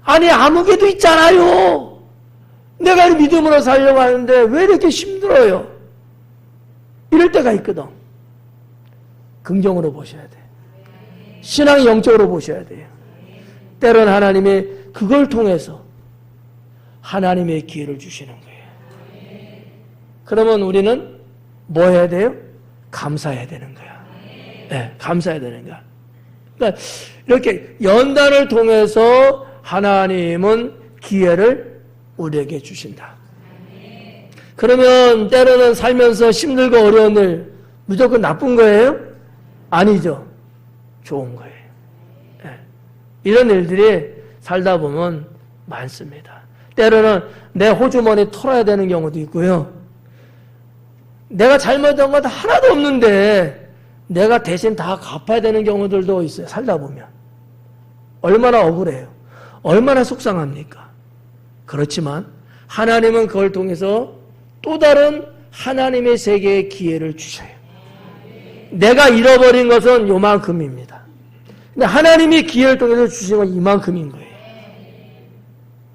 아니, 아무개도 있잖아요. 내가 믿음으로 살려고 하는데 왜 이렇게 힘들어요? 이럴 때가 있거든. 긍정으로 보셔야 돼. 신앙이 영적으로 보셔야 돼요. 때로는 하나님이 그걸 통해서 하나님의 기회를 주시는 거예요. 그러면 우리는 뭐 해야 돼요? 감사해야 되는 거야. 네, 감사해야 되는 거야. 그러니까 이렇게 연단을 통해서 하나님은 기회를 우리에게 주신다. 그러면 때로는 살면서 힘들고 어려운 일 무조건 나쁜 거예요? 아니죠. 좋은 거예요. 네. 이런 일들이 살다 보면 많습니다. 때로는 내 호주머니 털어야 되는 경우도 있고요. 내가 잘못한 것 하나도 없는데 내가 대신 다 갚아야 되는 경우들도 있어요. 살다 보면. 얼마나 억울해요. 얼마나 속상합니까? 그렇지만 하나님은 그걸 통해서 또 다른 하나님의 세계의 기회를 주셔요. 내가 잃어버린 것은 요만큼입니다. 근데 하나님이 기회를 통해서 주신 건 이만큼인 거예요.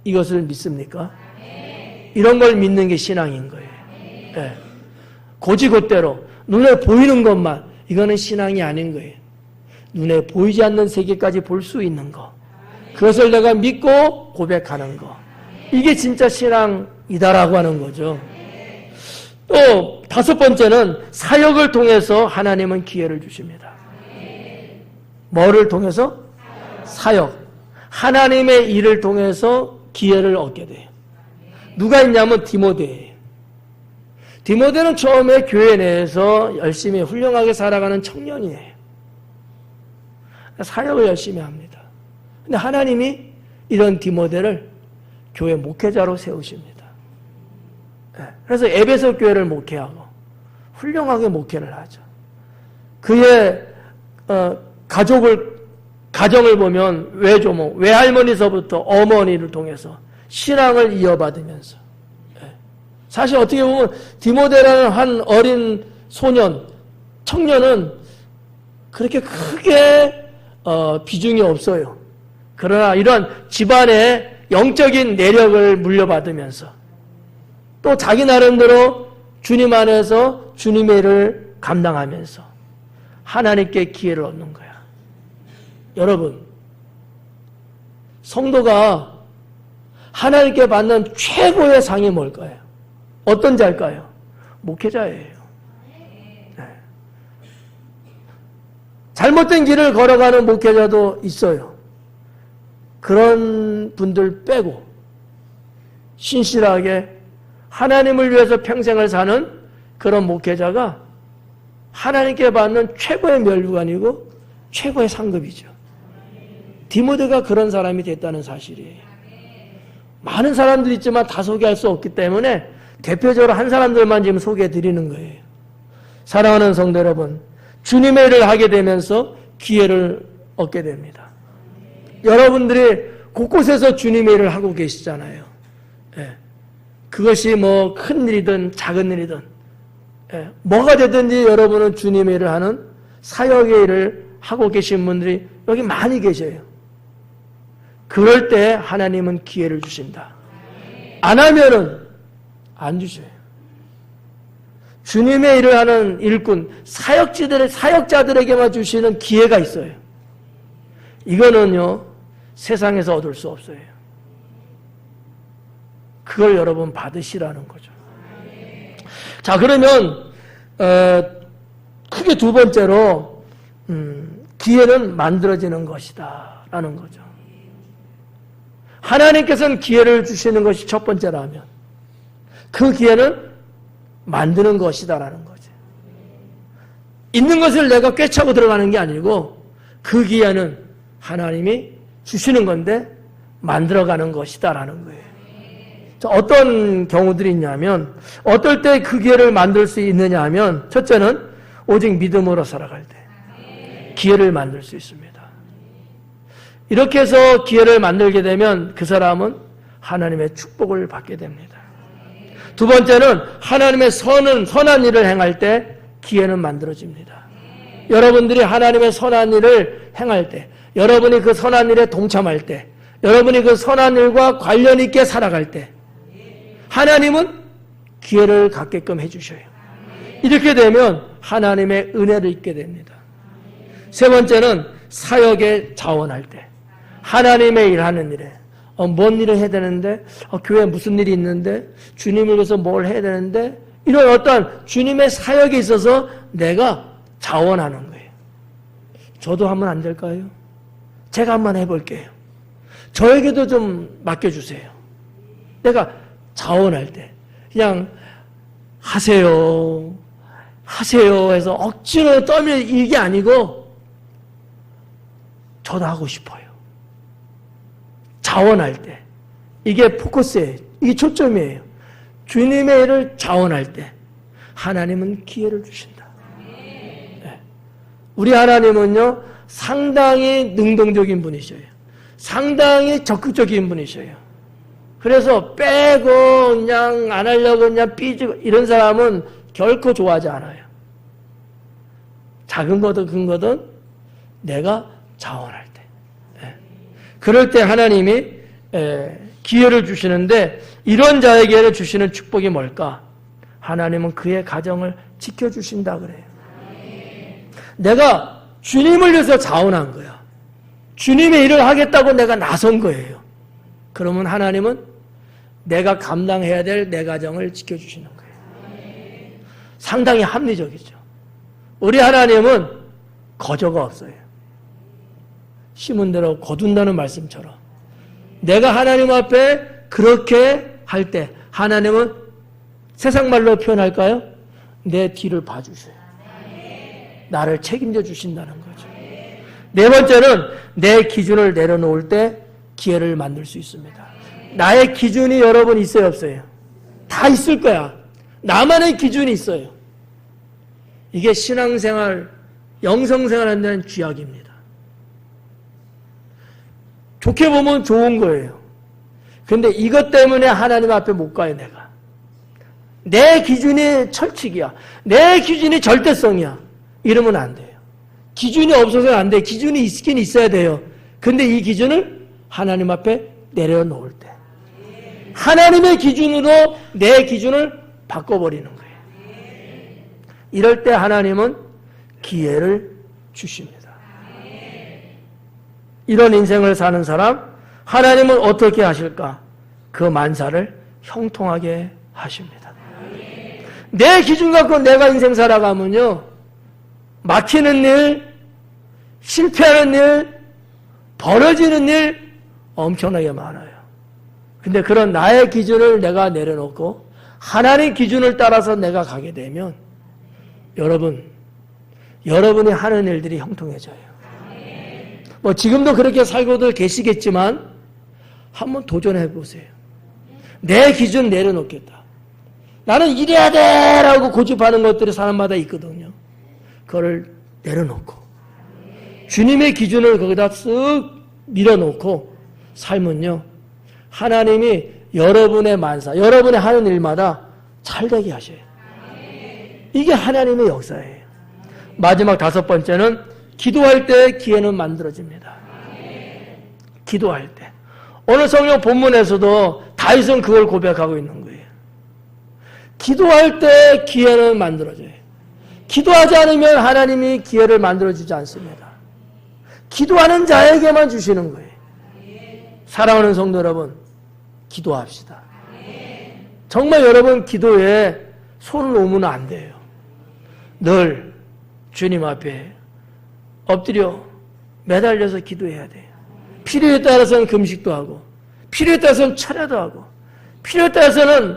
이것을 믿습니까? 이런 걸 믿는 게 신앙인 거예요. 네. 고지곳대로 눈에 보이는 것만 이거는 신앙이 아닌 거예요. 눈에 보이지 않는 세계까지 볼 수 있는 거. 그것을 내가 믿고 고백하는 거. 이게 진짜 신앙이다라고 하는 거죠. 또 다섯 번째는 사역을 통해서 하나님은 기회를 주십니다. 뭐를 통해서? 사역. 하나님의 일을 통해서 기회를 얻게 돼요. 누가 있냐면 디모데예요. 디모데는 처음에 교회 내에서 열심히 훌륭하게 살아가는 청년이에요. 사역을 열심히 합니다. 근데 하나님이 이런 디모데를 교회 목회자로 세우십니다. 그래서 에베소 교회를 목회하고 훌륭하게 목회를 하죠. 그의 가정을 보면 외조모, 외할머니서부터 어머니를 통해서 신앙을 이어받으면서 사실 어떻게 보면 디모데라는 한 어린 소년, 청년은 그렇게 크게 비중이 없어요. 그러나 이런 집안의 영적인 내력을 물려받으면서 또 자기 나름대로 주님 안에서 주님의 일을 감당하면서 하나님께 기회를 얻는 거야. 여러분, 성도가 하나님께 받는 최고의 상이 뭘까요? 어떤 자일까요? 목회자예요. 잘못된 길을 걸어가는 목회자도 있어요. 그런 분들 빼고 신실하게 하나님을 위해서 평생을 사는 그런 목회자가 하나님께 받는 최고의 멸관이고 최고의 상급이죠. 디모데가 그런 사람이 됐다는 사실이에요. 많은 사람들이 있지만 다 소개할 수 없기 때문에 대표적으로 한 사람들만 지금 소개해 드리는 거예요. 사랑하는 성도 여러분, 주님의 일을 하게 되면서 기회를 얻게 됩니다. 여러분들이 곳곳에서 주님의 일을 하고 계시잖아요. 예. 그것이 뭐 큰 일이든 작은 일이든 뭐가 되든지 여러분은 주님의 일을 하는 사역의 일을 하고 계신 분들이 여기 많이 계셔요. 그럴 때 하나님은 기회를 주신다. 안 하면은 안 주셔요. 주님의 일을 하는 일꾼, 사역자들에게만 주시는 기회가 있어요. 이거는요, 세상에서 얻을 수 없어요. 그걸 여러분 받으시라는 거죠. 자, 그러면 크게 두 번째로 기회는 만들어지는 것이다 라는 거죠. 하나님께서는 기회를 주시는 것이 첫 번째라면 그 기회는 만드는 것이다 라는 거죠. 있는 것을 내가 꿰차고 들어가는 게 아니고 그 기회는 하나님이 주시는 건데 만들어가는 것이다 라는 거예요. 어떤 경우들이 있냐면 어떨 때 그 기회를 만들 수 있느냐 하면 첫째는 오직 믿음으로 살아갈 때 기회를 만들 수 있습니다. 이렇게 해서 기회를 만들게 되면 그 사람은 하나님의 축복을 받게 됩니다. 두 번째는 하나님의 선한 일을 행할 때 기회는 만들어집니다. 여러분들이 하나님의 선한 일을 행할 때, 여러분이 그 선한 일에 동참할 때, 여러분이 그 선한 일과 관련 있게 살아갈 때 하나님은 기회를 갖게끔 해주셔요. 이렇게 되면 하나님의 은혜를 입게 됩니다. 세 번째는 사역에 자원할 때 하나님의 일하는 일에 뭔 일을 해야 되는데 교회에 무슨 일이 있는데 주님을 위해서 뭘 해야 되는데 이런 어떤 주님의 사역에 있어서 내가 자원하는 거예요. 저도 하면 안 될까요? 제가 한번 해볼게요. 저에게도 좀 맡겨주세요. 내가 자원할 때 그냥 하세요 해서 억지로 떠밀 이게 아니고 저도 하고 싶어요. 자원할 때 이게 포커스예요. 이게 초점이에요. 주님의 일을 자원할 때 하나님은 기회를 주신다. 네. 우리 하나님은요 상당히 능동적인 분이셔요. 상당히 적극적인 분이셔요. 그래서 빼고 그냥 안 하려고 그냥 삐지고 이런 사람은 결코 좋아하지 않아요. 작은 거든 큰 거든 내가 자원할 때. 그럴 때 하나님이 기회를 주시는데 이런 자에게 주시는 축복이 뭘까? 하나님은 그의 가정을 지켜주신다 그래요. 내가 주님을 위해서 자원한 거야. 주님의 일을 하겠다고 내가 나선 거예요. 그러면 하나님은 내가 감당해야 될 내 가정을 지켜주시는 거예요. 상당히 합리적이죠. 우리 하나님은 거저가 없어요. 심은 대로 거둔다는 말씀처럼 내가 하나님 앞에 그렇게 할 때 하나님은 세상 말로 표현할까요? 내 뒤를 봐주셔요. 나를 책임져 주신다는 거죠. 네 번째는 내 기준을 내려놓을 때 기회를 만들 수 있습니다. 나의 기준이 여러분 있어요 없어요? 다 있을 거야. 나만의 기준이 있어요. 이게 신앙생활, 영성생활 하는 데는 쥐약입니다. 좋게 보면 좋은 거예요. 그런데 이것 때문에 하나님 앞에 못 가요 내가. 내 기준이 철칙이야. 내 기준이 절대성이야. 이러면 안 돼요. 기준이 없어서는 안 돼. 기준이 있긴 있어야 돼요. 근데 이 기준을 하나님 앞에 내려놓을 때 하나님의 기준으로 내 기준을 바꿔버리는 거예요. 이럴 때 하나님은 기회를 주십니다. 이런 인생을 사는 사람 하나님은 어떻게 하실까? 그 만사를 형통하게 하십니다. 내 기준 갖고 내가 인생 살아가면요 막히는 일, 실패하는 일, 벌어지는 일 엄청나게 많아요. 근데 그런 나의 기준을 내가 내려놓고 하나님 기준을 따라서 내가 가게 되면 여러분이 하는 일들이 형통해져요. 뭐 지금도 그렇게 살고들 계시겠지만 한번 도전해 보세요. 내 기준 내려놓겠다. 나는 이래야 돼 라고 고집하는 것들이 사람마다 있거든요. 그걸 내려놓고 주님의 기준을 거기다 쓱 밀어놓고 살면요, 하나님이 여러분의 만사, 여러분의 하는 일마다 잘되게 하셔요. 이게 하나님의 역사예요. 마지막 5번째는 기도할 때 기회는 만들어집니다. 기도할 때. 오늘 성경 본문에서도 다윗은 그걸 고백하고 있는 거예요. 기도할 때 기회는 만들어져요. 기도하지 않으면 하나님이 기회를 만들어주지 않습니다. 기도하는 자에게만 주시는 거예요. 사랑하는 성도 여러분, 기도합시다. 정말 여러분 기도에 손을 놓으면 안 돼요. 늘 주님 앞에 엎드려 매달려서 기도해야 돼요. 필요에 따라서는 금식도 하고, 필요에 따라서는 철야도 하고, 필요에 따라서는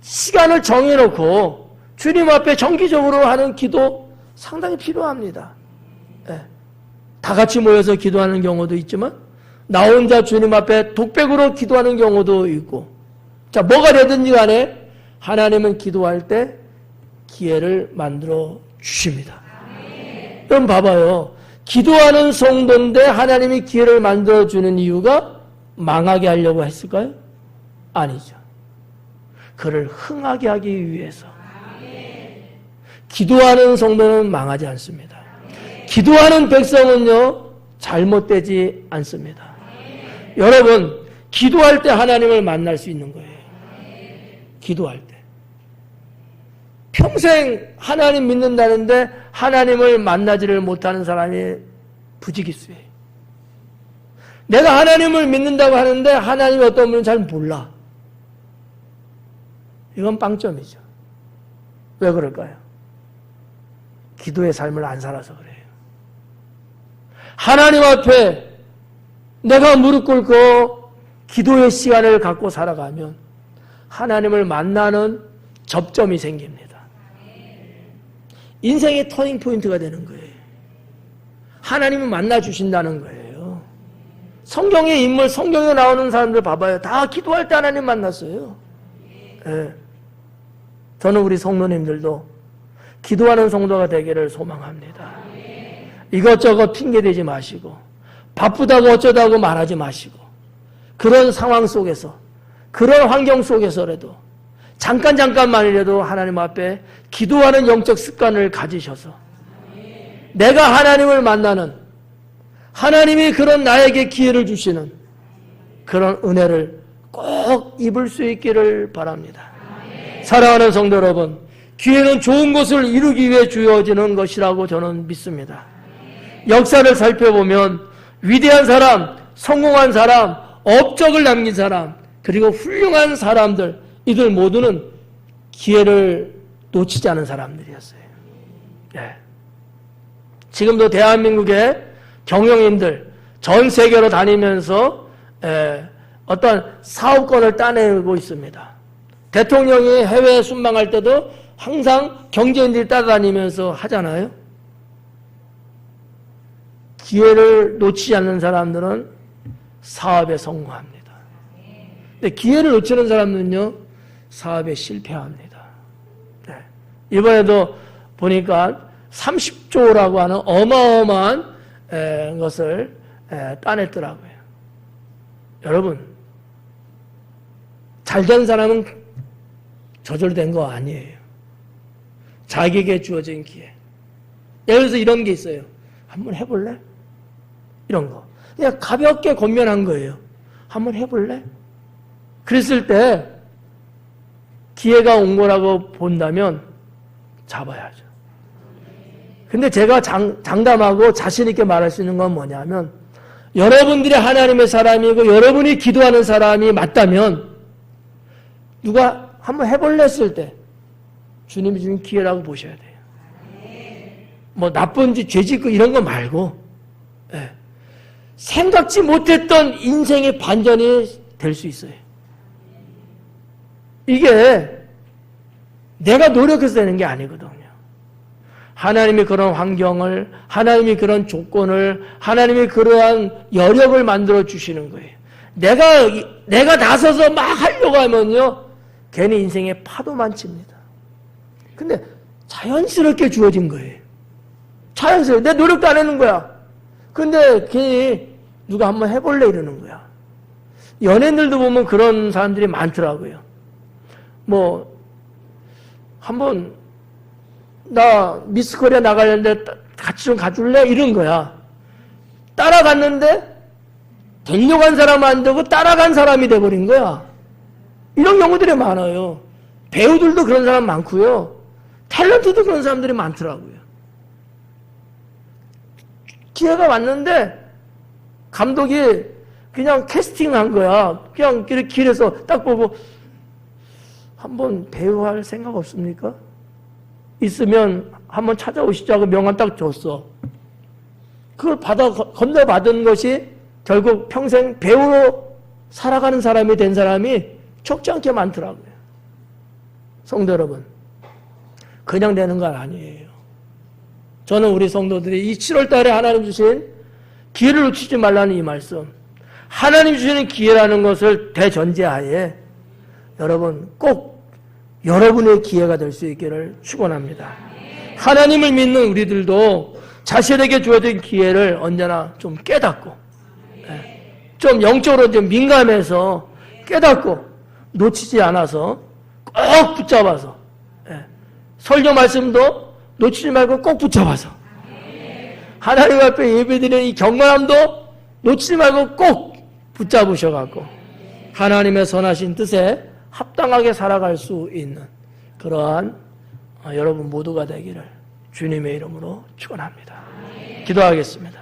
시간을 정해놓고 주님 앞에 정기적으로 하는 기도 상당히 필요합니다. 네. 다 같이 모여서 기도하는 경우도 있지만 나 혼자 주님 앞에 독백으로 기도하는 경우도 있고, 자, 뭐가 되든지 간에 하나님은 기도할 때 기회를 만들어 주십니다. 그럼 봐봐요. 기도하는 성도인데 하나님이 기회를 만들어 주는 이유가 망하게 하려고 했을까요? 아니죠. 그를 흥하게 하기 위해서. 기도하는 성도는 망하지 않습니다. 기도하는 백성은요, 잘못되지 않습니다. 여러분, 기도할 때 하나님을 만날 수 있는 거예요. 기도할 때. 평생 하나님 믿는다는데 하나님을 만나지를 못하는 사람이 부지기수예요. 내가 하나님을 믿는다고 하는데 하나님이 어떤 분인지 잘 몰라. 이건 빵점이죠. 왜 그럴까요? 기도의 삶을 안 살아서 그래요. 하나님 앞에 내가 무릎 꿇고 기도의 시간을 갖고 살아가면 하나님을 만나는 접점이 생깁니다. 인생의 터닝 포인트가 되는 거예요. 하나님을 만나 주신다는 거예요. 성경의 인물, 성경에 나오는 사람들 봐봐요. 다 기도할 때 하나님 만났어요. 네. 저는 우리 성도님들도 기도하는 성도가 되기를 소망합니다. 이것저것 핑계대지 마시고 바쁘다고 어쩌다고 말하지 마시고 그런 상황 속에서, 그런 환경 속에서라도 잠깐만이라도 하나님 앞에 기도하는 영적 습관을 가지셔서 내가 하나님을 만나는, 하나님이 그런 나에게 기회를 주시는 그런 은혜를 꼭 입을 수 있기를 바랍니다. 사랑하는 성도 여러분, 기회는 좋은 것을 이루기 위해 주어지는 것이라고 저는 믿습니다. 역사를 살펴보면 위대한 사람, 성공한 사람, 업적을 남긴 사람, 그리고 훌륭한 사람들, 이들 모두는 기회를 놓치지 않은 사람들이었어요. 네. 지금도 대한민국의 경영인들 전 세계로 다니면서 어떤 사업권을 따내고 있습니다. 대통령이 해외에 순방할 때도 항상 경제인들이 따라다니면서 하잖아요. 기회를 놓치지 않는 사람들은 사업에 성공합니다. 근데 기회를 놓치는 사람들은요, 사업에 실패합니다. 네. 이번에도 보니까 30조라고 하는 어마어마한 것을 따냈더라고요. 여러분, 잘된 사람은 저절된 거 아니에요. 자기에게 주어진 기회. 예를 들어서 이런 게 있어요. 한번 해볼래? 이런 거. 그냥 가볍게 권면한 거예요. 한번 해볼래? 그랬을 때 기회가 온 거라고 본다면 잡아야죠. 근데 제가 장담하고 자신 있게 말할 수 있는 건 뭐냐면, 여러분들이 하나님의 사람이고 여러분이 기도하는 사람이 맞다면 누가 한번 해볼래 했을 때 주님이 주는 기회라고 보셔야 돼요. 뭐 나쁜 짓, 죄 짓고 이런 거 말고 생각지 못했던 인생의 반전이 될 수 있어요. 이게 내가 노력해서 되는 게 아니거든요. 하나님이 그런 환경을, 하나님이 그런 조건을, 하나님이 그러한 여력을 만들어 주시는 거예요. 내가 나서서 막 하려고 하면요, 괜히 인생에 파도만 칩니다. 근데 자연스럽게 주어진 거예요. 자연스럽게. 내 노력도 안 하는 거야. 근데 괜히 누가 한번 해볼래 이러는 거야. 연예인들도 보면 그런 사람들이 많더라고요. 한번 나 미스 코리아 나가려는데 같이 좀 가줄래? 이런 거야. 따라갔는데 되려고 한 사람은 안 되고 따라간 사람이 돼버린 거야. 이런 경우들이 많아요. 배우들도 그런 사람 많고요. 탤런트도 그런 사람들이 많더라고요. 기회가 왔는데 감독이 그냥 캐스팅한 거야. 그냥 이렇게 길에서 딱 보고 한번 배우할 생각 없습니까? 있으면 한번 찾아오시죠 하고 명함 딱 줬어. 그걸 건네받은 것이 결국 평생 배우로 살아가는 사람이 된 사람이 적지 않게 많더라고요. 성도 여러분, 그냥 되는 건 아니에요. 저는 우리 성도들이 이 7월 달에 하나님 주신 기회를 놓치지 말라는 이 말씀, 하나님 주시는 기회라는 것을 대전제하에 여러분 꼭 여러분의 기회가 될 수 있기를 축원합니다. 하나님을 믿는 우리들도 자신에게 주어진 기회를 언제나 좀 깨닫고, 좀 영적으로 좀 민감해서 깨닫고 놓치지 않아서 꼭 붙잡아서, 설교 말씀도 놓치지 말고 꼭 붙잡아서, 하나님 앞에 예배드리는 이 경건함도 놓치지 말고 꼭 붙잡으셔갖고 하나님의 선하신 뜻에 합당하게 살아갈 수 있는 그러한 여러분 모두가 되기를 주님의 이름으로 축원합니다. 기도하겠습니다.